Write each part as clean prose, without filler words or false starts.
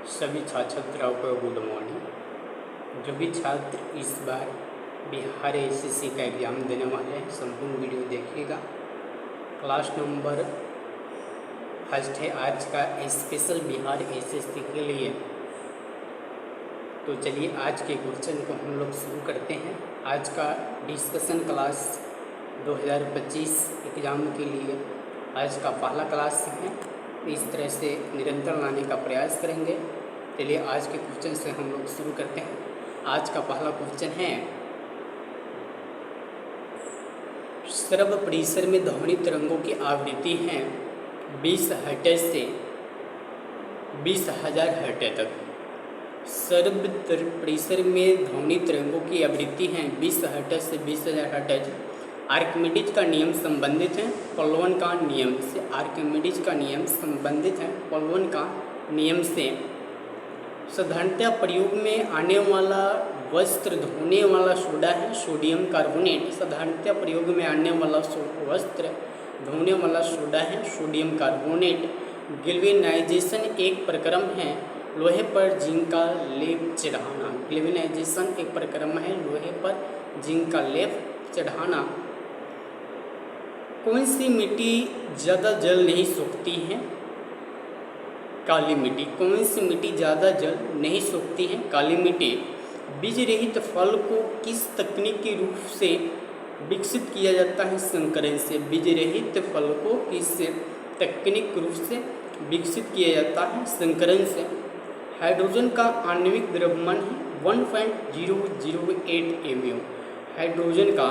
सभी छात्र छात्राओं को गुड मॉर्निंग। जो भी छात्र इस बार बिहार एसएससी का एग्ज़ाम देने वाले हैं, संपूर्ण वीडियो देखिएगा। क्लास नंबर फर्स्ट है आज का स्पेशल बिहार एसएससी के लिए। तो चलिए आज के क्वेश्चन को हम लोग शुरू करते हैं। आज का डिस्कशन क्लास 2025 एग्ज़ाम के लिए आज का पहला क्लास है। इस तरह से निरंतर लाने का प्रयास करेंगे। चलिए आज के क्वेश्चन से हम लोग शुरू करते हैं। आज का पहला क्वेश्चन है, सर्व परिसर में ध्वनि तरंगों की आवृत्ति है 20 हर्ट्ज से 20,000 हर्ट्ज तक। सर्व परिसर में ध्वनि तरंगों की आवृत्ति है 20 हर्ट्ज से 20,000 हर्ट्ज। आर्किमिडीज का नियम संबंधित है पॉल्वन का नियम से। आर्किमिडीज का नियम संबंधित है पॉल्वन का नियम से। साधारणतः प्रयोग में आने वाला वस्त्र धोने वाला सोडा है सोडियम कार्बोनेट। साधारणतः प्रयोग में आने वाला वस्त्र धोने वाला सोडा है सोडियम कार्बोनेट। गैल्वेनाइजेशन एक प्रक्रम है लोहे पर जिंक का लेप चढ़ाना। गैल्वेनाइजेशन एक प्रक्रम है लोहे पर जिंक का लेप चढ़ाना। कौन सी मिट्टी ज़्यादा जल नहीं सोखती है? काली मिट्टी। कौन सी मिट्टी ज़्यादा जल नहीं सोखती है? काली मिट्टी। बीज रहित फल को किस तकनीक के रूप से विकसित किया जाता है? संकरण से। बीज रहित फल को किस तकनीक रूप से विकसित किया जाता है? संकरण से। हाइड्रोजन का आणविक द्रव्यमान है 1.008 mu। हाइड्रोजन का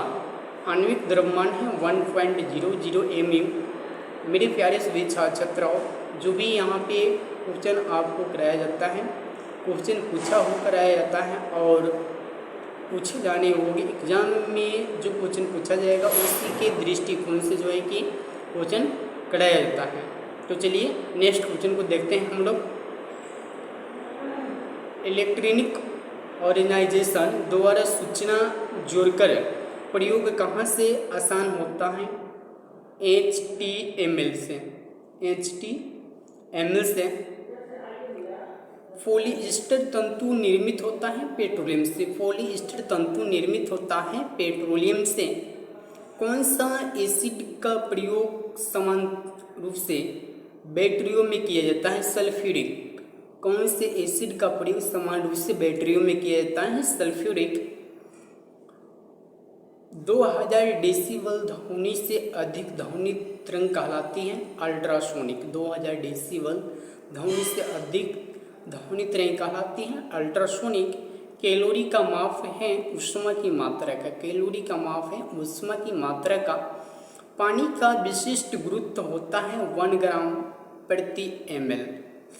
आणविक द्रव्यमान है 1.00 mu। मेरे प्यारे सभी छात्र छात्राओं, जो भी यहाँ पे क्वेश्चन आपको कराया जाता है, क्वेश्चन पूछा हो कराया जाता है और पूछे जाने होंगे एग्जाम में, जो क्वेश्चन पूछा जाएगा उसी के दृष्टिकोण से जो है कि क्वेश्चन कराया जाता है। तो चलिए नेक्स्ट क्वेश्चन को देखते हैं हम लोग। इलेक्ट्रॉनिक ऑर्गेनाइजेशन द्वारा सूचना जोड़कर प्रयोग कहाँ से आसान होता है? HTML से। HTML से। पॉलीएस्टर तंतु निर्मित होता है पेट्रोलियम से। पॉलीएस्टर तंतु निर्मित होता है पेट्रोलियम से। कौन सा एसिड का प्रयोग समान रूप से बैटरियों में किया जाता है? सल्फ्यूरिक। कौन से एसिड का प्रयोग समान रूप से बैटरियों में किया जाता है? सल्फ्यूरिक। 2000 डेसिबल ध्वनि से अधिक ध्वनि तरंग कहलाती है अल्ट्रासोनिक। 2000 डेसिबल ध्वनि से अधिक ध्वनि तरंग कहलाती है अल्ट्रासोनिक। कैलोरी का माप है ऊष्मा की मात्रा का। कैलोरी का माप है ऊष्मा की मात्रा का। पानी का विशिष्ट गुरुत्व होता है 1 ग्राम प्रति ml।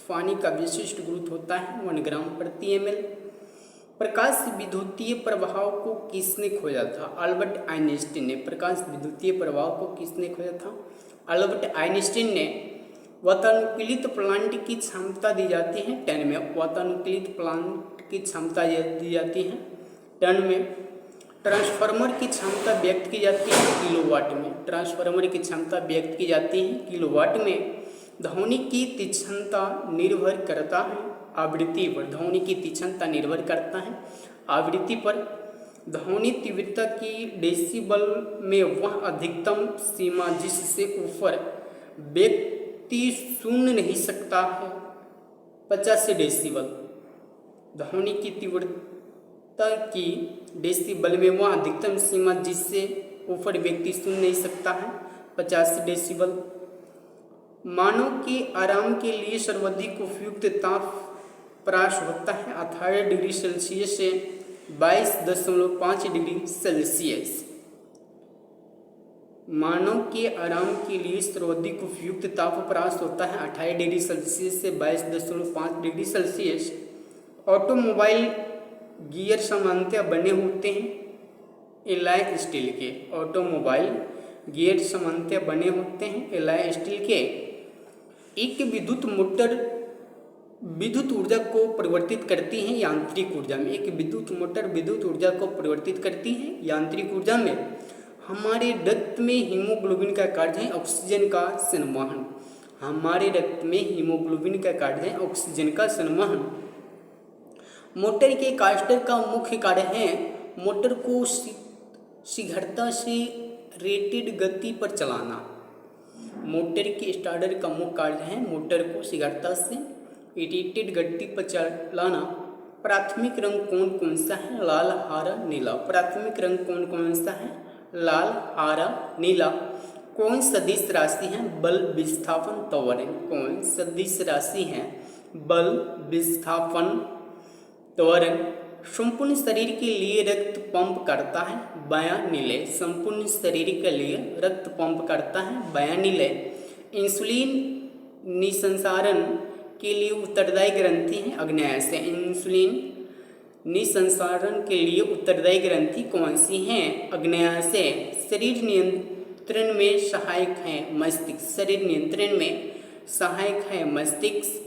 पानी का विशिष्ट गुरुत्व होता है 1 ग्राम प्रति ml। प्रकाश विद्युतीय प्रभाव को किसने खोजा था? अल्बर्ट आइंस्टीन ने। प्रकाश विद्युतीय प्रभाव को किसने खोजा था? अल्बर्ट आइंस्टीन ने। वातानुकूलित प्लांट की क्षमता दी जाती है टन में। वातानुकूलित प्लांट की क्षमता दी जाती है टन में। ट्रांसफार्मर की क्षमता व्यक्त की जाती है किलोवाट में। ट्रांसफार्मर की क्षमता व्यक्त की जाती है किलोवाट में। ध्वनि की तीक्ष्णता निर्भर करता है आवृत्ति पर। ध्वनि की तीक्ष्णता निर्भर करता है आवृत्ति पर। ध्वनि तीव्रता की डेसिबल में वह अधिकतम सीमा जिससे ऊपर व्यक्ति सुन नहीं सकता है 50 डेसिबल। ध्वनि की तीव्रता की डेसिबल में वह अधिकतम सीमा जिससे ऊपर व्यक्ति सुन नहीं सकता है 50 डेसिबल। मानव के आराम के लिए सर्वाधिक उपयुक्त ताप प्रकाश होता है 18 डिग्री सेल्सियस से 22.5 डिग्री सेल्सियस। मानव के आराम के लिए सर्वाधिक उपयुक्त ताप प्रकाश होता है 18 डिग्री सेल्सियस से 22.5 डिग्री सेल्सियस। ऑटोमोबाइल गियर सामान्यतः बने होते हैं एलॉय स्टील के। ऑटोमोबाइल गियर सामान्यतः बने होते हैं एलॉय स्टील के। एक विद्युत मोटर विद्युत ऊर्जा को परिवर्तित करती है यांत्रिक ऊर्जा में। एक विद्युत मोटर विद्युत ऊर्जा को परिवर्तित करती है यांत्रिक ऊर्जा में। हमारे रक्त में हीमोग्लोबिन का कार्य है ऑक्सीजन का संवहन। हमारे रक्त में हीमोग्लोबिन का कार्य है ऑक्सीजन का संवहन। मोटर के कास्टर का मुख्य कार्य है मोटर को शीघ्रता से रेटेड गति पर चलाना। मोटर के स्टार्टर का मुख्य कार्य है मोटर को शीघ्रता से रेटेड गति पर चलाना। प्राथमिक रंग कौन कौन सा है? लाल, हरा, नीला। प्राथमिक रंग कौन कौन सा है? लाल, हरा, नीला। कौन सदिश राशि है? बल, विस्थापन, त्वरण। कौन सदिश राशि है? बल, विस्थापन, त्वरण। संपूर्ण शरीर के लिए रक्त पंप करता है बायां नीले। संपूर्ण शरीर के लिए रक्त पंप करता है बायां नीले। इंसुलिन निसंसारण के लिए उत्तरदायी ग्रंथि है अग्न्याशय। इंसुलिन निसंसारण के लिए उत्तरदायी ग्रंथि कौन सी है? अग्न्याशय। शरीर नियंत्रण में सहायक है मस्तिष्क। शरीर नियंत्रण में सहायक है मस्तिष्क।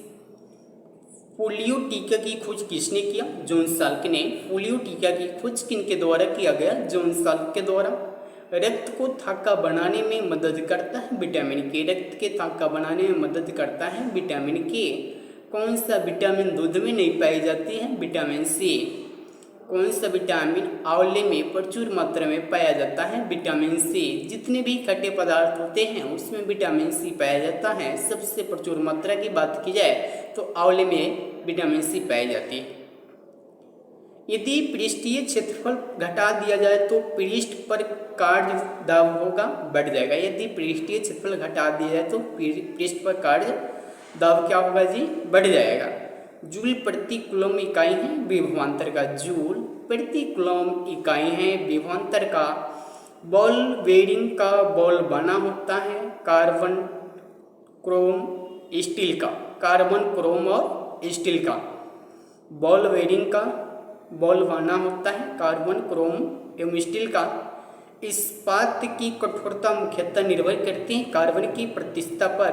पोलियो टीका की खोज किसने किया? जॉन साल्क ने। पोलियो टीका की खोज किनके द्वारा किया गया? जॉन साल्क के द्वारा। रक्त को थाका बनाने में मदद करता है विटामिन के। रक्त के थाका बनाने में मदद करता है विटामिन के। कौन सा विटामिन दूध में नहीं पाई जाती है? Vitamin C. कौन सा विटामिन आंवले में प्रचुर मात्रा में पाया जाता है? Vitamin C. जितने भी खट्टे पदार्थ होते हैं उसमें विटामिन सी पाया जाता है। सबसे प्रचुर मात्रा की बात की जाए तो आंवले में विटामिन सी पाई जाती है। यदि पृष्ठीय क्षेत्रफल घटा दिया जाए तो पृष्ठ पर कार्य दाब होगा बढ़ जाएगा। यदि पृष्ठीय क्षेत्रफल घटा दिया जाए तो पृष्ठ पर कार्य दाब क्या होगा जी? बढ़ जाएगा। जूल प्रति कूलम इकाई है विभवांतर का। जूल प्रति कूलम इकाई है विभवांतर का। बॉल बेरिंग का बॉल बना होता है कार्बन, क्रोम, स्टील का। कार्बन, क्रोम और स्टील का। बॉल बेरिंग का बॉल बना होता है कार्बन, क्रोम एवं स्टील का। इस्पात की कठोरता मुख्यतः निर्भर करती है कार्बन की प्रतिशतता पर।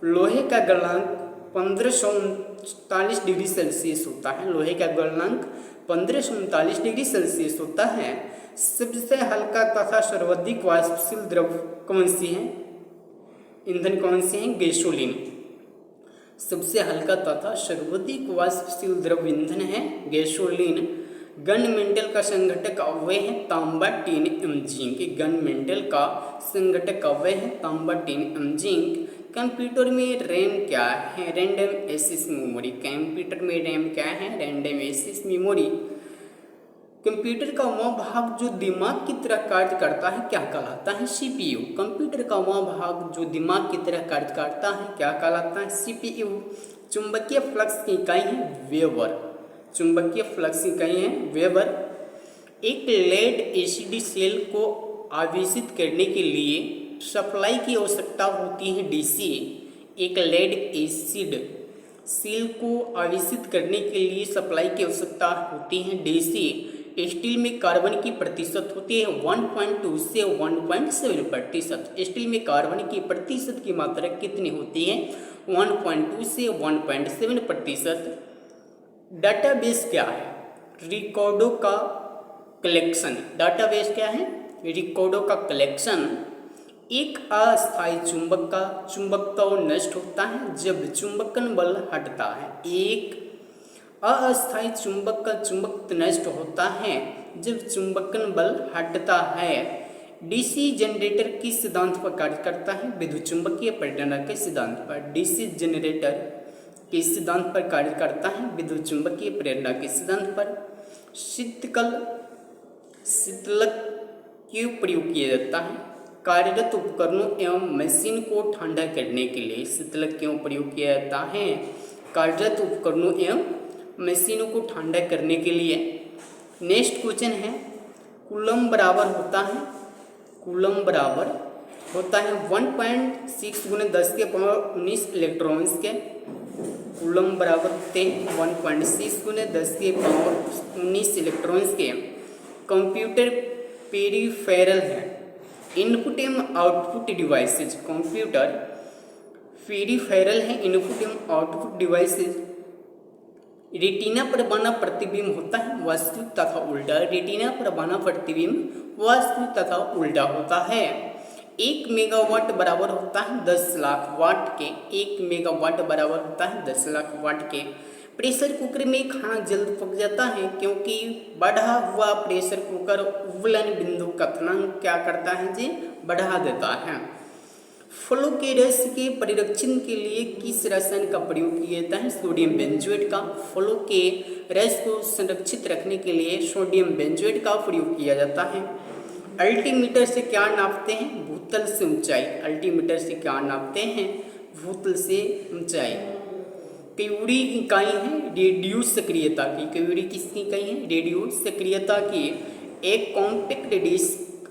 लोहे का गलनांक 1539 डिग्री सेल्सियस होता है। लोहे का गलनांक 1539 डिग्री सेल्सियस होता है। सबसे हल्का तथा सर्वाधिक वाष्पशील द्रव कौन सी है? ईंधन कौन सी है? गैसोलीन। सबसे हल्का तथा सर्वाधिक वाष्पशील द्रव ईंधन है गैसोलीन। गन मेंटल का संघटक अवयव है तांबा, टीन एवं जिंक। गन मेंटल का संघटक अवयव है तांबा, टीन एवं जिंक। कंप्यूटर में रैम क्या है? Random access memory. कंप्यूटर में रैम क्या है? Random access memory. कंप्यूटर का वह भाग जो दिमाग की तरह कार्य करता है क्या कहलाता है? सीपीयू। कंप्यूटर का वह भाग जो दिमाग की तरह कार्य करता है क्या कहलाता है? सीपीयू। चुंबकीय फ्लक्स की इकाई है वेबर। चुंबकीय फ्लक्स की इकाई है वेबर। एक लेड एसिड सेल को आवेशित करने के लिए सप्लाई की आवश्यकता होती है डीसी। एक लेड एसिड सेल को आवेशित करने के लिए सप्लाई की आवश्यकता होती है डीसी। स्टील में कार्बन की प्रतिशत होती है 1.2 से 1.7%। स्टील में कार्बन की प्रतिशत की मात्रा कितनी होती है? 1.2 से 1.7%। डाटाबेस क्या है? रिकॉर्डों का कलेक्शन। डाटाबेस क्या है? रिकॉर्डों का कलेक्शन। एक अस्थायी चुंबक का चुंबकत्व नष्ट होता है जब चुंबकन बल हटता है। एक अस्थायी चुंबक का चुंबकत्व नष्ट होता है जब चुंबकन बल हटता है। डीसी जनरेटर किस सिद्धांत पर कार्य करता है? विद्युत चुंबकीय प्रेरणा के सिद्धांत पर। डीसी जनरेटर किस सिद्धांत पर कार्य करता है? विद्युत चुंबकीय प्रेरणा के सिद्धांत पर। शीतलक क्यों प्रयोग किया जाता है? कार्यरत उपकरणों एवं मशीन को ठंडा करने के लिए शीतलक क्यों प्रयोग किया जाता है? कार्यरत उपकरणों एवं मशीनों को ठंडा करने के लिए। नेक्स्ट क्वेश्चन है कूलम बराबर होता है 1.6 × 10⁻19 इलेक्ट्रॉन्स के। कूलम बराबर होते हैं 1.6 × 10⁻19 इलेक्ट्रॉन्स के। कंप्यूटर पेरिफेरल है। इनपुट एवं आउटपुट डिवाइसेज। कंप्यूटर पेरिफेरल है इनपुट एवं आउटपुट डिवाइसेज। रेटिना पर बना प्रतिबिंब होता है वास्तविक तथा उल्टा। रेटिना पर बना प्रतिबिंब वास्तविक तथा उल्टा होता है। 1 मेगावाट बराबर होता है 10 लाख वाट के। 1 मेगावाट बराबर होता है 10 लाख वाट के। प्रेशर कुकर में खाना जल्द पक जाता है क्योंकि बढ़ा हुआ प्रेशर कुकर उबलन बिंदु का कथनांक क्या करता है जी, बढ़ा देता है। फलों के रस के परिरक्षण के लिए किस रसायन का प्रयोग किया जाता है, सोडियम बेंजोएट का। फलों के रस को संरक्षित रखने के लिए सोडियम बेंजोएट का प्रयोग किया जाता है। अल्टीमीटर से क्या नापते हैं, भूतल से ऊंचाई। अल्टीमीटर से क्या नापते हैं, भूतल से ऊंचाई। क्यूरी इकाई है रेडियो सक्रियता की। क्यूरी किसकी इकाई है, रेडियो सक्रियता की। एक कॉम्पैक्ट डिस्क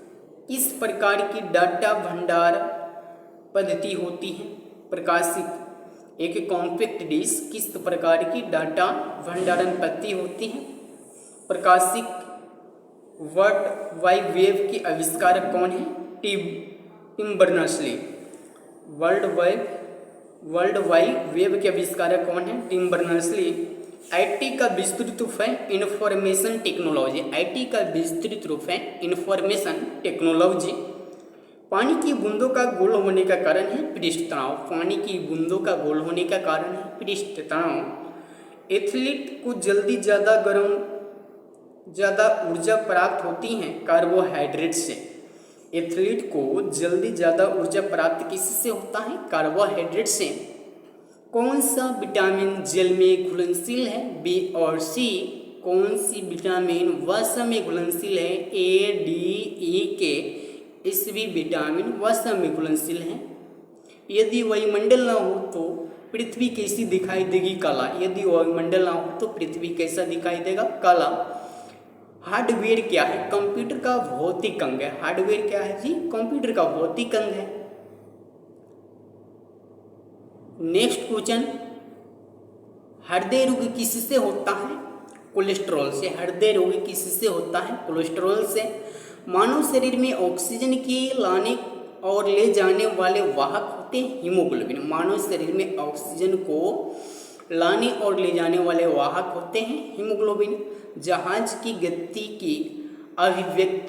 किस प्रकार की डाटा भंडार पद्धति होती है, प्रकाशिक। एक कॉम्पैक्ट डिस्क किस प्रकार की डाटा भंडारण पद्धति होती है, प्रकाशिक। वर्ल्ड वाइड वेब के आविष्कारक कौन है, Tim Berners Lee. World wide web के आविष्कारक कौन है, टिम बर्नर्स-ली। आईटी का विस्तृत रूप है इंफॉर्मेशन टेक्नोलॉजी। आईटी का विस्तृत रूप है इंफॉर्मेशन टेक्नोलॉजी। पानी की बूंदों का गोल होने का कारण है पृष्ठ तनाव। पानी की बूंदों का गोल होने का कारण है पृष्ठ तनाव। एथलीट को ज़्यादा ऊर्जा प्राप्त होती है कार्बोहाइड्रेट से। एथलीट को ज़्यादा ऊर्जा प्राप्त किससे होता है, कार्बोहाइड्रेट से। कौन सा विटामिन जल में घुलनशील है, बी और सी। कौन सी विटामिन वसा में घुलनशील है, ए, डी, ई, के। इसवी विटामिन वसा में घुलनशील है। यदि वायुमंडल ना हो तो पृथ्वी कैसी दिखाई देगी, काला। यदि वायुमंडल ना हो तो पृथ्वी कैसा दिखाई देगा, काला। हार्डवेयर क्या है, कंप्यूटर का भौतिक अंग है। हार्डवेयर क्या है जी, कंप्यूटर का भौतिक अंग है। नेक्स्ट क्वेश्चन, हृदय रोग किससे होता है, कोलेस्ट्रॉल से। हृदय रोग किससे होता है, कोलेस्ट्रॉल से। मानव शरीर में ऑक्सीजन की लाने और ले जाने वाले वाहक होते हैं हीमोग्लोबिन। मानव शरीर में ऑक्सीजन को लाने और ले जाने वाले वाहक होते हैं हीमोग्लोबिन। जहाज की गति की अभिव्यक्त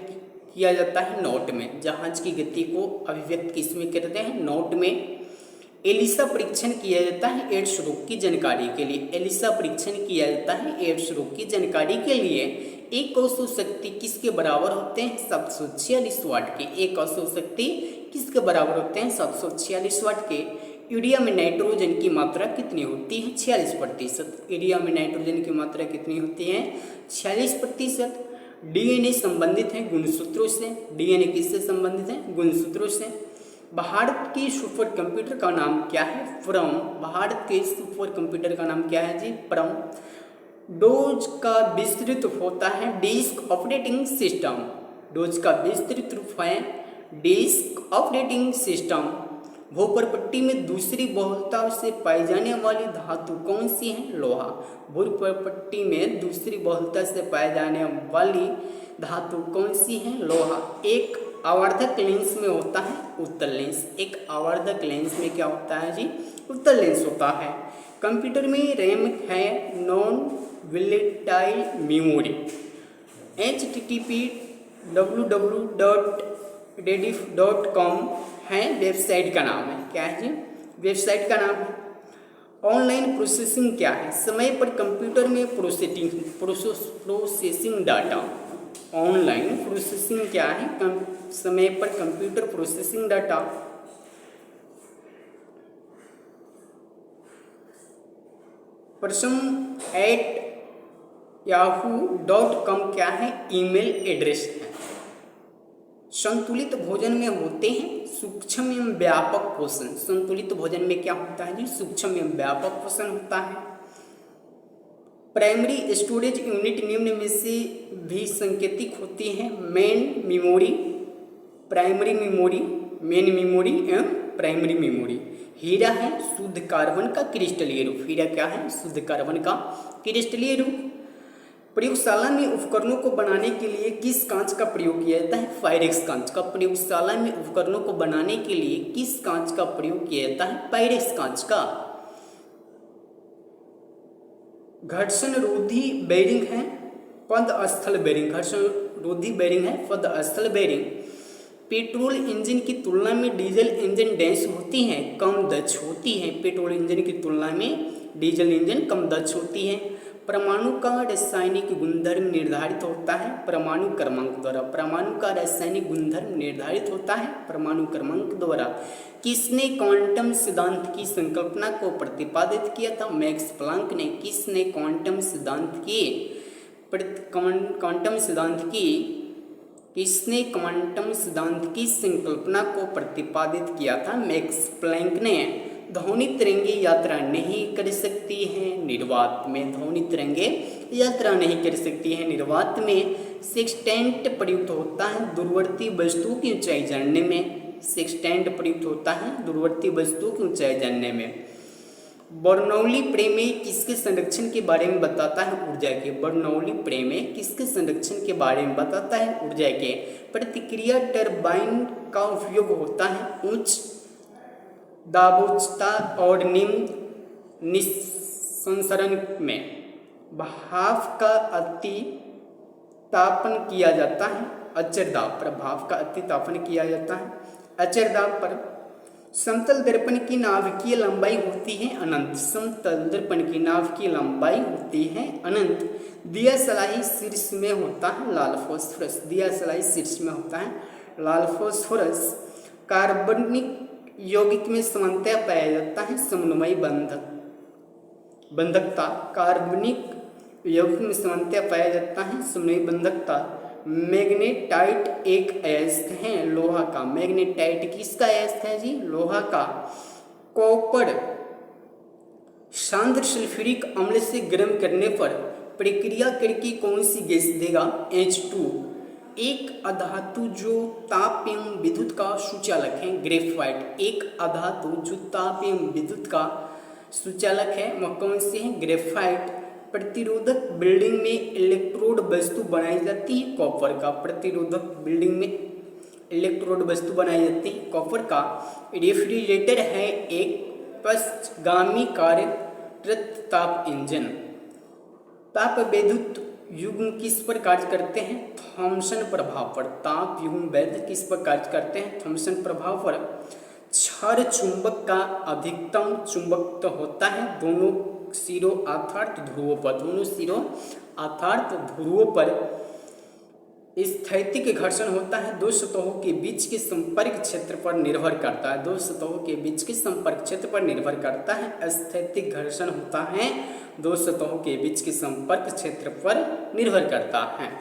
किया जाता है नॉट में। जहाज की गति को अभिव्यक्त किसमें करते हैं, नॉट में। एलिसा परीक्षण किया जाता है एड्स रोग की जानकारी के लिए। एलिसा परीक्षण किया जाता है एड्स रोग की जानकारी के लिए। एक औसत शक्ति किसके बराबर होते हैं, 746 वाट के। एक औसत शक्ति किसके बराबर होते हैं, 746 वाट के। यूरिया में नाइट्रोजन की मात्रा कितनी होती है, 46%। यूरिया में नाइट्रोजन की मात्रा कितनी होती है, 46%। डीएनए संबंधित है गुणसूत्रों से। डीएनए किससे संबंधित है, गुणसूत्रों से। भारत के सुपर कंप्यूटर का नाम क्या है, परम। भारत के सुपर कंप्यूटर का नाम क्या है जी, परम। डोज का विस्तृत रूप होता है डिस्क ऑपरेटिंग सिस्टम। डोज का विस्तृत रूप है डिस्क ऑपरेटिंग सिस्टम। भूपर्पट्टी में दूसरी बहुलता से पाई जाने वाली धातु कौन सी है, लोहा। भूपर्पट्टी में दूसरी बहुलता से पाई जाने वाली धातु कौन सी है, लोहा। एक आवर्धक लेंस में होता है उत्तल लेंस। एक आवर्धक लेंस में क्या होता है जी, उत्तल लेंस होता है। कंप्यूटर में रैम है non volatile memory. http www.rediff.com है वेबसाइट का नाम है, क्या है जी, वेबसाइट का नाम है। ऑनलाइन प्रोसेसिंग क्या है, समय पर कंप्यूटर में प्रोसेसिंग डाटा। ऑनलाइन प्रोसेसिंग क्या है, समय पर कंप्यूटर प्रोसेसिंग डाटा। प्रसम@yahoo.com क्या है, ईमेल एड्रेस है। संतुलित भोजन में होते हैं सूक्ष्म एवं व्यापक पोषण। संतुलित भोजन में क्या होता है जी, सूक्ष्म एवं व्यापक पोषण होता है। प्राइमरी स्टोरेज यूनिट निम्न में से भी संकेतिक होती है, main memory, primary memory, main memory एवं प्राइमरी मेमोरी। हीरा है शुद्ध कार्बन का क्रिस्टलीय रूप। हीरा क्या है, शुद्ध कार्बन का क्रिस्टलीय रूप। प्रयोगशाला में उपकरणों को बनाने के लिए किस कांच का प्रयोग किया जाता है, पायरेक्स कांच का। प्रयोगशाला में उपकरणों को बनाने के लिए किस कांच का प्रयोग किया जाता है, पायरेक्स कांच का। घर्षण रोधी बेरिंग है पद स्थल बेरिंग। घर्षण रोधी बेरिंग है पद स्थल बेरिंग। पेट्रोल इंजन की तुलना में डीजल इंजन डैश होती हैं, कम दक्ष होती हैं। पेट्रोल इंजन की तुलना में डीजल इंजन कम दक्ष होती है। परमाणु का रासायनिक गुणधर्म निर्धारित होता है परमाणु क्रमांक द्वारा। परमाणु का रासायनिक गुणधर्म निर्धारित होता है परमाणु क्रमांक द्वारा। किसने क्वांटम सिद्धांत की संकल्पना को प्रतिपादित किया था? मैक्स प्लांक ने। किसने क्वांटम सिद्धांत की संकल्पना को प्रतिपादित किया था? मैक्स प्लैंक ने। ध्वनि तरंगे यात्रा नहीं कर सकती हैं निर्वात में। ध्वनि तरंगे यात्रा नहीं कर सकती हैं निर्वात में। सेक्सटेंट प्रयुक्त होता है दूरवर्ती वस्तु की ऊंचाई जानने में। सेक्सटेंट प्रयुक्त होता है दूरवर्ती वस्तु की ऊंचाई जानने में। बर्नौली प्रमेय किसके संरक्षण के बारे में बताता है? ऊर्जा के। बर्नौली प्रमेय किसके संरक्षण के बारे में बताता है? ऊर्जा के। प्रतिक्रिया टरबाइन का उपयोग होता है उच्च दाबोचता और निम्न निस्संसरण में। भाप का अतितापन किया जाता है अचर दाब पर। भाप का अतितापन किया जाता है अचर दाब पर। समतल दर्पण की नाभिकीय लंबाई होती है अनंत। समतल दर्पण की नाभिकीय लंबाई होती है अनंत। दिया सलाई शीर्ष में होता है लाल फास्फोरस। दिया सलाई शीर्ष में होता है लाल फास्फोरस। कार्बनिक यौगिक में सामान्यतः पाया जाता है समन्वयी बंधकता। कार्बनिक यौगिक में सामान्यतः पाया जाता है समन्वयी बंधकता। मैग्नेटाइट एक अयस्क है लोहा का। मैग्नेटाइट किसका अयस्क है जी? लोहा का। कॉपर सांद्र सल्फ्यूरिक अम्ल से गर्म करने पर प्रक्रिया करके कौन सी गैस देगा? H2। एक अधातु जो ताप एवं विद्युत का सुचालक है ग्रेफाइट। एक अधातु जो ताप एवं विद्युत का सुचालक है वह कौन सी है? ग्रेफाइट। प्रतिरोधक बिल्डिंग में इलेक्ट्रोड वस्तु बनाई जाती है कॉपर का। प्रतिरोधक बिल्डिंग में इलेक्ट्रोड वस्तु बनाई जाती है कॉपर का। रेफ्रिजरेटर है एक पश्चगामी कार्यरत ताप इंजन। ताप विद्युत युग्म किस पर कार्य करते हैं? थॉमसन प्रभाव पर। ताप युग्म वैध किस पर कार्य करते हैं? थॉमसन प्रभाव पर। क्षार चुंबक का अधिकतम चुंबकत्व होता है दोनों सिरों अर्थात ध्रुवों पर। दोनों सिरों अर्थात ध्रुवों पर। स्थैतिक घर्षण होता है दो सतहों के बीच के संपर्क क्षेत्र पर निर्भर करता है। दो सतहों के बीच के संपर्क क्षेत्र पर निर्भर करता है। स्थैतिक घर्षण होता है दो सतहों के बीच के संपर्क क्षेत्र पर निर्भर करता है।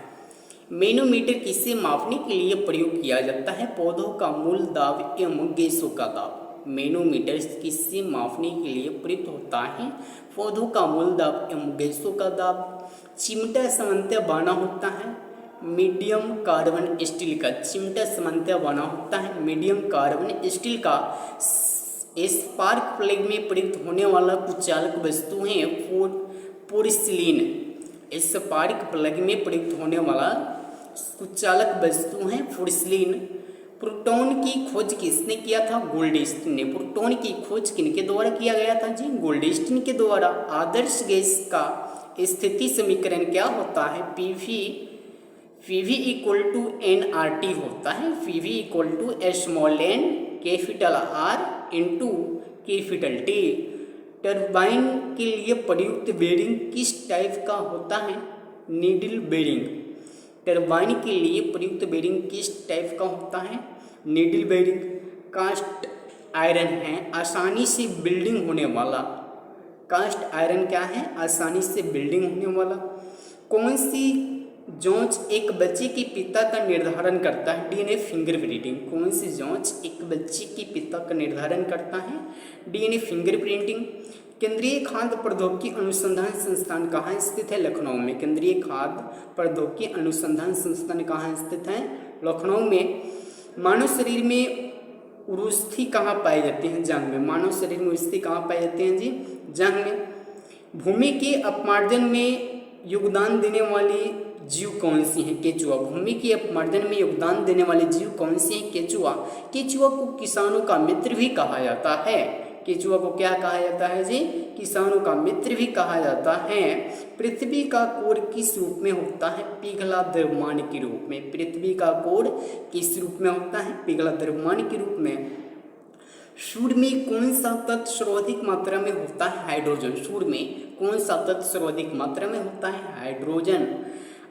मैनोमीटर किसे मापने के लिए प्रयोग किया जाता है? पौधों का मूल दाब एवं गैसों का दाब। मैनोमीटर किससे मापने के लिए प्रयुक्त होता है? पौधों का मूल दाब एवं गैसों का दाब। चिमटा सामान्यतः बना होता है मीडियम कार्बन स्टील का। चिमटा सामान्यतः बना होता है मीडियम कार्बन स्टील का। स्पार्क प्लग में प्रयुक्त होने वाला कुचालक वस्तु है पोर्सिलीन। स्पार्क प्लग में प्रयुक्त होने वाला कुचालक वस्तु है पोर्सिलीन। प्रोटॉन की खोज किसने किया था? गोल्डस्टीन ने। प्रोटॉन की खोज किनके द्वारा किया गया था जी? गोल्डस्टीन के द्वारा। आदर्श गैस का स्थिति समीकरण क्या होता है? PV इक्वल टू nRT होता है। PV equal to small n capital R into capital T। Turbine के लिए प्रयुक्त बेरिंग किस टाइप का होता है? Needle bearing. टरबाइन के लिए प्रयुक्त बेरिंग किस टाइप का होता है? Needle bearing. कास्ट आयरन है आसानी से बिल्डिंग होने वाला। कास्ट आयरन क्या है? आसानी से बिल्डिंग होने वाला। कौन सी जांच एक बच्चे के पिता का निर्धारण करता है? DNA fingerprinting. कौन सी जांच एक बच्चे के पिता का निर्धारण करता है? DNA fingerprinting. केंद्रीय खाद्य प्रौद्योगिकी अनुसंधान संस्थान कहाँ स्थित है? लखनऊ में। केंद्रीय खाद्य प्रौद्योगिकी अनुसंधान संस्थान कहाँ स्थित है? लखनऊ में। मानव शरीर में उरुस्थि कहाँ पाई जाती है? जंग में। मानव शरीर में उरुस्थि कहाँ पाई जाती है जी? जंग में। भूमि के अपमार्जन में योगदान देने वाली जीव कौन सी है? केचुआ। भूमि के अपमार्जन में योगदान देने वाले जीव कौन सी है? केचुआ। केचुआ को किसानों का मित्र भी कहा जाता है। केचुआ को क्या कहा जाता है जी? किसानों का मित्र भी कहा जाता है। पृथ्वी का कोर किस रूप में होता है? पिघला द्रव्यमान के रूप में। पृथ्वी का कोर किस रूप में होता है? पिघला द्रव्यमान के रूप में। सूर्य में कौन सा तत्व सर्वाधिक मात्रा में होता है? हाइड्रोजन। सूर्य में कौन सा तत्व सर्वाधिक मात्रा में होता है? हाइड्रोजन।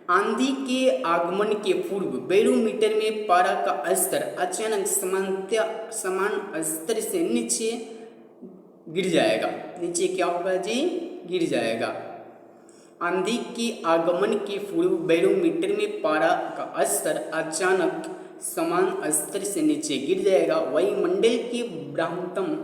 आंधी के आगमन के पूर्व बैरोमीटर में पारा का स्तर अचानक समान स्तर से नीचे गिर जाएगा। नीचे क्या होगा जी? गिर जाएगा। आंधी के आगमन के पूर्व बैरोमीटर में पारा का स्तर अचानक समान स्तर से नीचे गिर जाएगा। वायुमंडल की बृहत्तम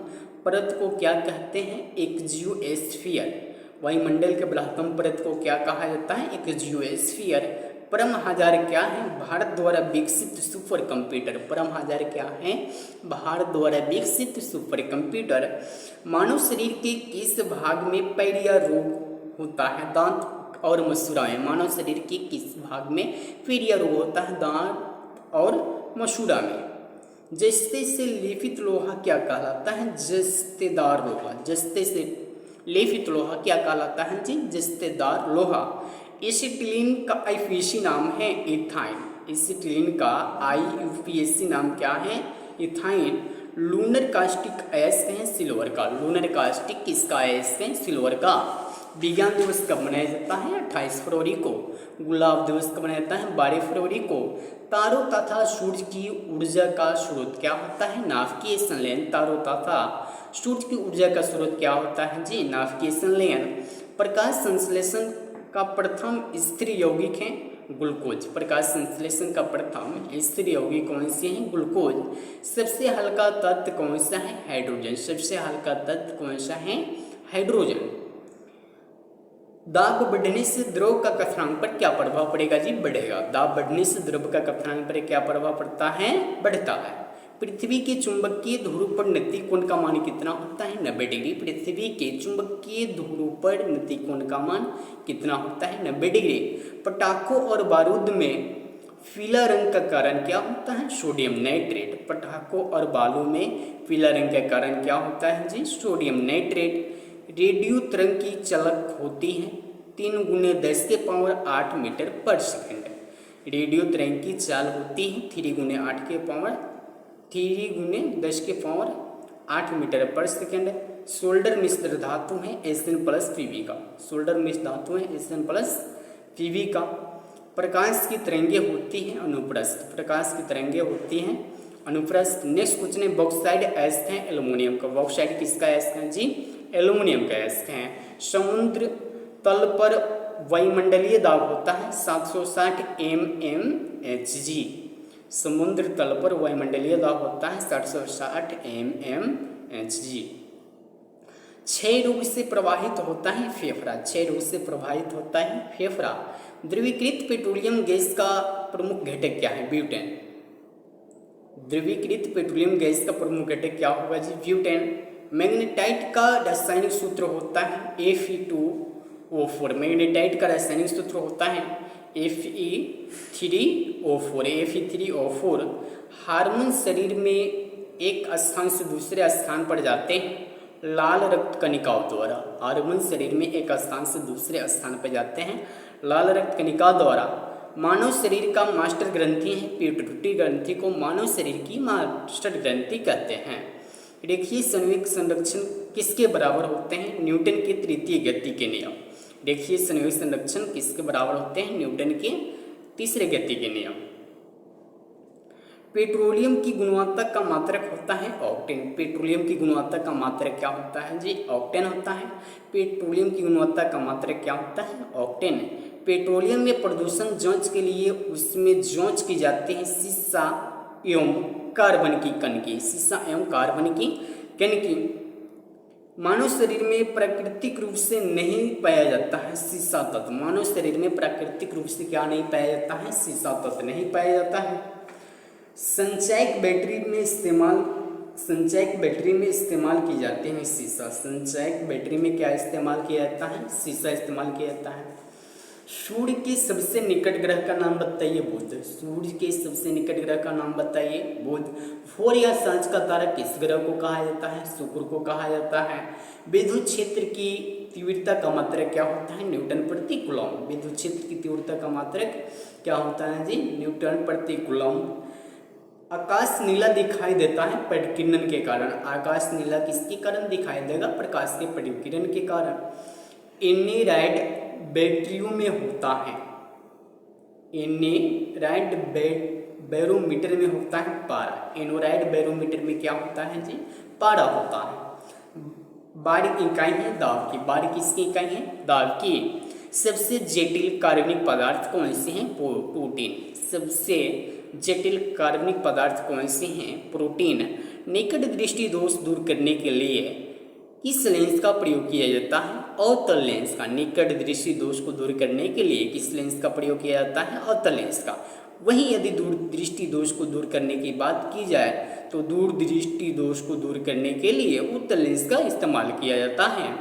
परत को क्या कहते हैं? एक जियोस्फीयर। वायुमंडल के बृहत्तम परत को क्या कहा जाता है? एक जियोस्फीयर। परम हजार क्या है? भारत द्वारा विकसित सुपर कंप्यूटर। परम हजार क्या है? भारत द्वारा विकसित सुपर कंप्यूटर। मानव शरीर के किस भाग में पैरिया रोग होता है? दांत और मसूड़ा में। मानव शरीर के किस भाग में पैरिया रोग होता है? दांत और मसूड़ा में। जस्ते से लेपित लोहा क्या कहलाता है? जस्तेदार लोहा। जस्ते से लेपित लोहा क्या कहलाता है जी? जस्तेदार लोहा। एसिटिलीन का आईयूपीएसी नाम है इथाइन। एसिटिलीन का आईयूपीएसी नाम क्या है? इथाइन। लूनर कास्टिक अयस्क है सिल्वर का। लूनर कास्टिक किसका अयस्क है? सिल्वर का। विज्ञान दिवस कब मनाया जाता है? 28 फरवरी को। गुलाब दिवस कब मनाया जाता है? 12 फरवरी को। तारों तथा सूर्य की ऊर्जा का स्रोत क्या होता है? नाभिकीय संलयन। तारों तथा सूर्य की ऊर्जा का स्रोत क्या होता है जी? नाभिकीय संलयन। प्रकाश संश्लेषण का प्रथम स्थिर यौगिक है ग्लूकोज। प्रकाश संश्लेषण का प्रथम स्थिर यौगिक कौन से हैं? ग्लूकोज। सबसे हल्का तत्व कौन सा है? हाइड्रोजन। सबसे हल्का तत्व कौन सा है? हाइड्रोजन। दाब बढ़ने से द्रव का कथनांक पर क्या प्रभाव पड़ेगा जी? बढ़ेगा। दाब बढ़ने से द्रव का कथनांक पर क्या प्रभाव पड़ता है? बढ़ता है। पृथ्वी के चुंबकीय ध्रुव पर नति कोण का मान कितना होता है? 90 डिग्री। पृथ्वी के चुंबकीय ध्रुव पर नति कोण का मान कितना होता है? 90 डिग्री। पटाखों और बारूद में पीला रंग का कारण क्या होता है? Sodium nitrate. पटाखों और बालू में पीला रंग का कारण क्या होता है जी? Sodium nitrate. रेडियो तरंग की चलक होती है 3 × 10⁸ मीटर पर सेकंड। रेडियो तरंग की चाल होती है 3 × 10⁸ मीटर पर सेकंड। सोल्डर मिश्र धातु है Sn+Pb का। सोल्डर मिश्र धातु है Sn+Pb का। प्रकाश की तरंगे होती हैं अनुप्रस्थ। प्रकाश की तरंगे होती हैं अनुप्रस्थ। नेक्स्ट क्वेश्चन है बॉक्साइड अयस्क है एल्युमिनियम का। बॉक्साइड किसका अयस्क है जी? एल्युमिनियम का अयस्क है। समुद्र तल पर वायुमंडलीय दाब होता है 760 mmHg। समुद्र तल पर वायुमंडलीय दाब होता है 760 mmHg। क्षय रोग से प्रभावित होता है फेफड़ा। क्षय रोग से प्रभावित होता है फेफड़ा। द्रवीकृत पेट्रोलियम गैस का प्रमुख घटक क्या है? ब्यूटेन। द्रवीकृत पेट्रोलियम गैस का प्रमुख घटक क्या होगा जी? ब्यूटेन। मैग्नेटाइट का रासायनिक सूत्र होता है Fe2O4। मैग्नेटाइट का रासायनिक सूत्र होता है Fe3O4। हार्मोन शरीर में एक स्थान से दूसरे स्थान पर जाते हैं लाल रक्त कणिकाओं द्वारा। हार्मोन शरीर में एक स्थान से दूसरे स्थान पर जाते हैं लाल रक्त कणिका द्वारा। मानव शरीर का मास्टर ग्रंथि है पिट्यूटरी ग्रंथि को मानव शरीर की मास्टर ग्रंथि कहते हैं। रेखीय संवेग संरक्षण किसके बराबर होते हैं? न्यूटन के तृतीय गति के नियम। रेखीय संवेग संरक्षण किसके बराबर होते हैं? न्यूटन के तीसरे गति के नियम। पेट्रोलियम की गुणवत्ता का मात्रक होता है ऑक्टेन। पेट्रोलियम की गुणवत्ता का मात्रक क्या होता है जी? ऑक्टेन होता है। पेट्रोलियम की गुणवत्ता का मात्रक क्या होता है? ऑक्टेन। पेट्रोलियम में प्रदूषण जांच के लिए उसमें जांच की जाती है शीशा एवं कार्बन की कण की। शीशा एवं कार्बन की कण की। मानव शरीर में प्राकृतिक रूप से नहीं पाया जाता है शीशा तत्व। मानव शरीर में प्राकृतिक रूप से क्या नहीं पाया जाता है? शीशा तत्व नहीं पाया जाता है। संचयक बैटरी में इस्तेमाल की जाती है शीशा। संचयक बैटरी में क्या इस्तेमाल किया जाता है? शीशा इस्तेमाल किया जाता है। सूर्य के सबसे निकट ग्रह का नाम बताइए बुध। सूर्य के सबसे निकट ग्रह का नाम बताइए बुध। भोर या सांझ का तारा किस ग्रह को कहा जाता है? शुक्र को कहा जाता है। विद्युत क्षेत्र की तीव्रता का मात्रक क्या होता है? न्यूटन प्रति कूलम। विद्युत क्षेत्र की तीव्रता का मात्रक क्या होता है जी? न्यूटन प्रति कूलम। आकाश नीला दिखाई देता है पराकिरण के कारण। आकाश नीला किसके कारण दिखाई देगा? प्रकाश के पराकिरण के कारण। एनेराइड बैटरियों में होता है। एनेराइड बैरोमीटर में होता है पारा। एनोराइड बैरोमीटर में क्या होता है जी? पारा होता है। बारीक इकाई है दाब की। बारीक किसकी इकाई है? दाब की। सबसे जटिल कार्बनिक पदार्थ कौन से हैं? प्रोटीन। सबसे जटिल कार्बनिक पदार्थ कौन से हैं? प्रोटीन। निकट दृष्टि दोष दूर करने के लिए किस लेंस का प्रयोग किया जाता है? अवतल लेंस का। निकट दृष्टि दोष को दूर करने के लिए किस लेंस का प्रयोग किया जाता है? अवतल लेंस का। वहीं यदि दूर दृष्टि दोष को दूर करने की बात की जाए तो दूर दृष्टि दोष को दूर करने के लिए उत्तल लेंस का इस्तेमाल किया जाता है।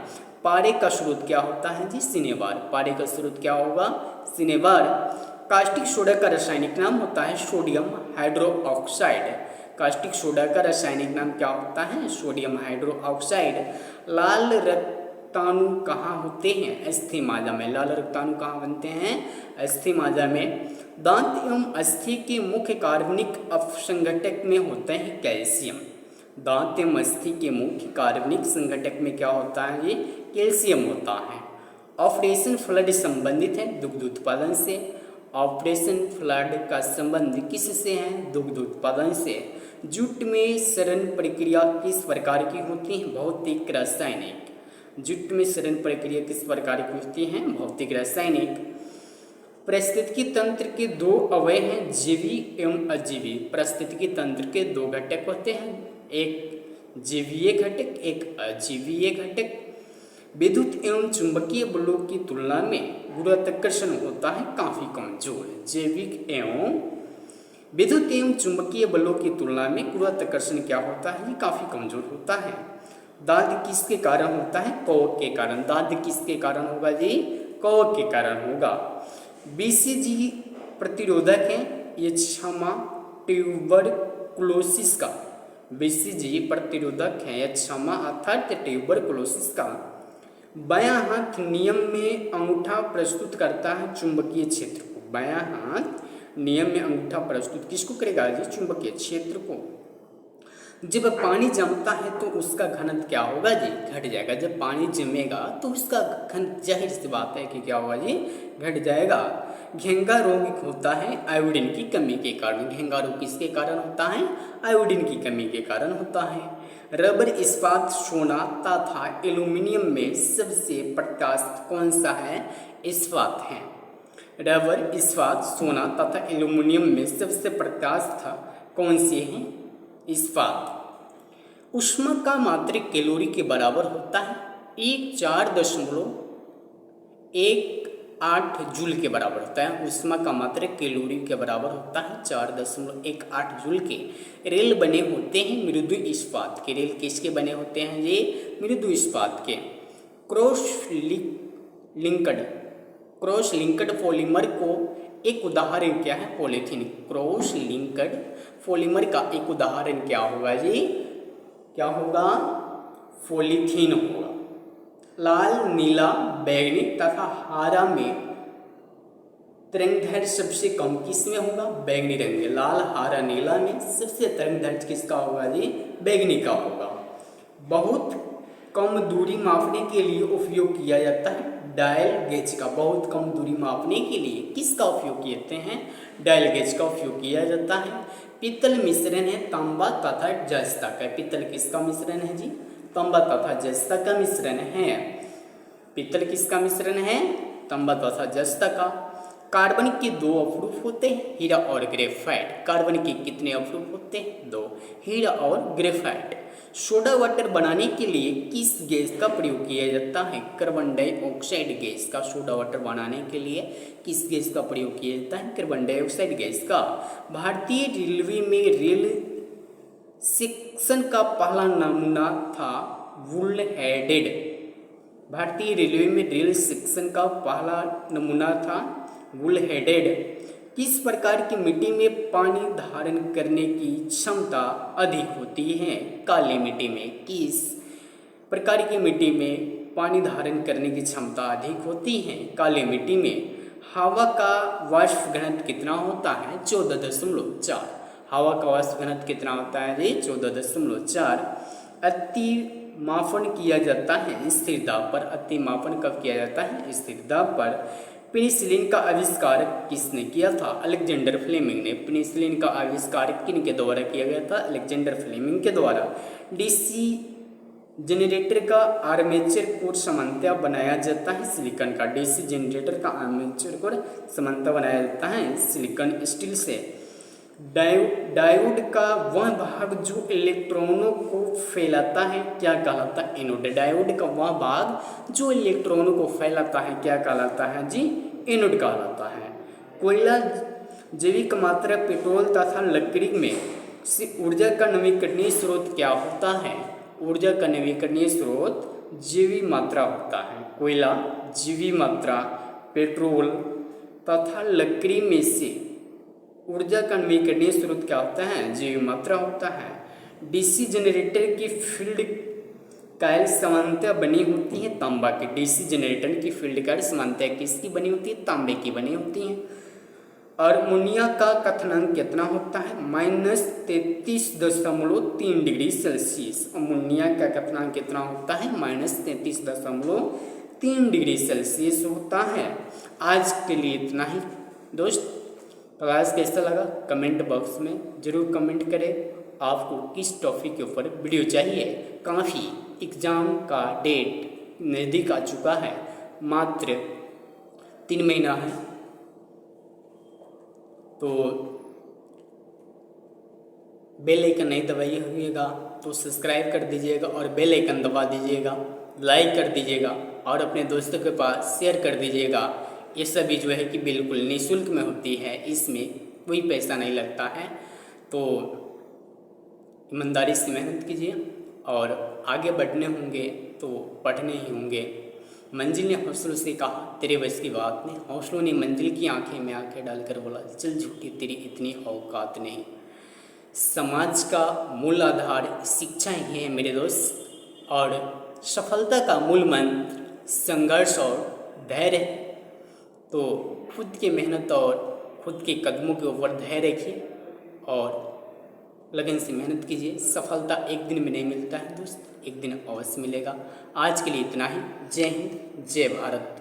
पारे का स्रोत क्या होता है जी? सिनेबार। पारे का स्रोत क्या होगा? सिनेबार। कास्टिक सोडा का रासायनिक नाम होता है सोडियम हाइड्रोक्साइड। कास्टिक सोडा का रासायनिक नाम क्या होता है? Sodium hydroxide. लाल रक्ताणु कहाँ होते हैं? अस्थिमाजा में। लाल रक्ताणु कहाँ बनते हैं? अस्थिमाजा में। दांत एवं अस्थि के मुख्य कार्बनिक अपसंघटक में होते हैं कैल्शियम। दांत एवं अस्थि के मुख्य कार्बनिक संघटक में क्या होता है? ये कैल्शियम होता है। ऑपरेशन फ्लड संबंधित है दुग्ध उत्पादन से। ऑपरेशन फ्लड का संबंध किससे है? दुग्ध उत्पादन से। जूट में सड़न प्रक्रिया किस प्रकार की होती है? भौतिक रासायनिक। जूट में सड़न प्रक्रिया किस प्रकार की होती है? भौतिक रासायनिक। पारिस्थितिकी तंत्र के दो अवयव हैं, जीवी एवं अजीवी। पारिस्थितिकी तंत्र के दो घटक होते हैं, एक जीवीय घटक, एक अजीवीय घटक। विद्युत एवं चुंबकीय बलों की तुलना में गुरुत्वाकर्षण होता है काफी कमजोर। जैविक एवं विद्युत एवं चुंबकीय बलों की तुलना में गुरुत्वाकर्षण क्या होता है? ये काफी कमजोर होता है। दाद किसके कारण होता है? कवक के कारण। दाद किसके कारण होगा जी? कवक के कारण होगा। बीसीजी प्रतिरोधक है, ये क्षमा ट्यूबरकुलोसिस का। बीसीजी प्रतिरोधक है, यह क्षमा अर्थात ट्यूबरकुलोसिस का। बायां हाथ नियम में अंगूठा प्रस्तुत करता है चुंबकीय क्षेत्र को। बायां हाथ नियम में अंगूठा प्रस्तुत किसको करेगा जी? चुंबकीय क्षेत्र को। जब पानी जमता है तो उसका घनत्व क्या होगा जी? घट जाएगा। जब पानी जमेगा तो उसका घन जाहिर सी बात है कि क्या होगा जी? घट जाएगा। घेंगा रोग होता है आयोडीन की कमी के कारण। घेंगा रोग किसके कारण होता है? आयोडीन की कमी के कारण होता है। रबर, इस्पात, सोना तथा एल्यूमिनियम में सबसे प्रकाशित कौन सा है? इस्पात है। रबर, इस्पात, सोना तथा एल्यूमिनियम में सबसे प्रकाशित कौन से हैं? इस्पात। ऊष्मा का मात्रक कैलोरी के बराबर होता है 4.18 जूल के बराबर होता है। ऊष्मा का मात्रक कैलोरी के बराबर होता है 4.18 जूल के। रेल बने होते हैं मृदु इस्पात के। रेल किसके बने होते हैं? ये मृदु इस्पात के। क्रॉस लिंक्ड पॉलीमर को एक उदाहरण क्या है? पॉलीथीन। क्रॉस लिंक्ड पॉलीमर का एक उदाहरण क्या होगा जी? क्या होगा? पॉलीथीन होगा। लाल, नीला, बैंगनी तथा हरा में तरंगदैर्घ्य सबसे कम किस में होगा? बैंगनी रंग में। लाल, हरा, नीला में सबसे तरंगदैर्घ्य किसका होगा जी? बैंगनी का होगा। बहुत कम दूरी मापने के लिए उपयोग किया जाता है डायल गेज का। बहुत कम दूरी मापने के लिए किसका उपयोग करते हैं? डायल गेज का उपयोग किया जाता है। पीतल मिश्रण है तांबा तथा जस्ता का। पीतल किसका मिश्रण है जी? तांबा तथा जस्ता का मिश्रण है। पीतल किसका मिश्रण है? तांबा तथा जस्ता का। कार्बन के दो अवरूप होते हैं, हीरा और ग्रेफाइट। कार्बन के कितने अवरूप होते हैं? दो, हीरा और ग्रेफाइट। सोडा वाटर बनाने के लिए किस गैस का प्रयोग किया जाता है? कार्बन डाइऑक्साइड गैस का। सोडा वाटर बनाने के लिए किस गैस का प्रयोग किया जाता है? कार्बन डाइऑक्साइड गैस का। भारतीय रेलवे में रेल सेक्शन का पहला नमूना था वुल हेडेड भारतीय रेलवे में रेल सेक्शन का पहला नमूना था बुल हेडेड। किस प्रकार की मिट्टी में पानी धारण करने की क्षमता अधिक होती है? काली मिट्टी में। किस प्रकार की मिट्टी में पानी धारण करने की क्षमता अधिक होती है? काली मिट्टी में। हवा का वाष्प घनत्व कितना होता है? 14.4। हवा का वाष्प घनत्व कितना होता है जी? 14.4। अति मापन किया जाता है स्थिर दाब पर। अति मापन कब किया जाता है? स्थिर दाब पर। पेनिसिलिन का आविष्कार किसने किया था? अलेक्जेंडर फ्लेमिंग ने। पेनिसिलिन का आविष्कार किन के द्वारा किया गया था? अलेक्जेंडर फ्लेमिंग के द्वारा। डीसी जनरेटर का आर्मेचर कोर समानता बनाया जाता है सिलिकॉन का। डीसी जनरेटर का आर्मेचर कोर समानता बनाया जाता है सिलिकॉन स्टील से। डायोड का वह भाग जो इलेक्ट्रॉनों को फैलाता है क्या कहलाता है? एनोड। डायोड का वह भाग जो इलेक्ट्रॉनों को फैलाता है क्या कहलाता है जी? एनोड कहलाता है। कोयला, जैविक मात्रा, पेट्रोल तथा लकड़ी में से ऊर्जा का नवीकरणीय स्रोत क्या होता है? ऊर्जा का नवीकरणीय स्रोत जैविक मात्रा होता है। कोयला, जैविक मात्रा, पेट्रोल तथा लकड़ी में से ऊर्जा का नवीकरणीय स्रोत क्या होता है? जैविक मात्रा होता है। डीसी जनरेटर की फील्ड कॉइल समानता बनी होती है तांबा की। डीसी जनरेटर की फील्ड कॉइल समानता किसकी बनी होती है? तांबे की बनी होती है। अमोनिया का क्वथनांक कितना होता है? -33.3 डिग्री सेल्सियस। अमोनिया का क्वथनांक कितना होता है? -33.3 डिग्री सेल्सियस होता है। आज के लिए इतना ही दोस्त। क्लास कैसा लगा कमेंट बॉक्स में ज़रूर कमेंट करें। आपको किस टॉपिक के ऊपर वीडियो चाहिए? काफ़ी एग्ज़ाम का डेट नज़दीक आ चुका है, मात्र 3 महीना है, तो बेल आइकन नहीं दबाइए हुएगा तो सब्सक्राइब कर दीजिएगा और बेल आइकन दबा दीजिएगा, लाइक कर दीजिएगा और अपने दोस्तों के पास शेयर कर दीजिएगा। ये सभी जो है कि बिल्कुल निःशुल्क में होती है, इसमें कोई पैसा नहीं लगता है। तो ईमानदारी से मेहनत कीजिए और आगे बढ़ने होंगे तो पढ़ने ही होंगे। मंजिल ने हौसलों से कहा तेरे बस की बात नहीं। हौसलों ने मंजिल की आंखें में आंखें डालकर बोला चल झूठी तेरी इतनी औकात नहीं। समाज का मूल आधार शिक्षा ही है मेरे दोस्त, और सफलता का मूल मंत्र संघर्ष और धैर्य है। तो खुद की मेहनत और खुद के कदमों के ऊपर धैर्य रखिए और लगन से मेहनत कीजिए। सफलता एक दिन में नहीं मिलता है दोस्त, एक दिन अवश्य मिलेगा। आज के लिए इतना ही। जय हिंद, जय भारत।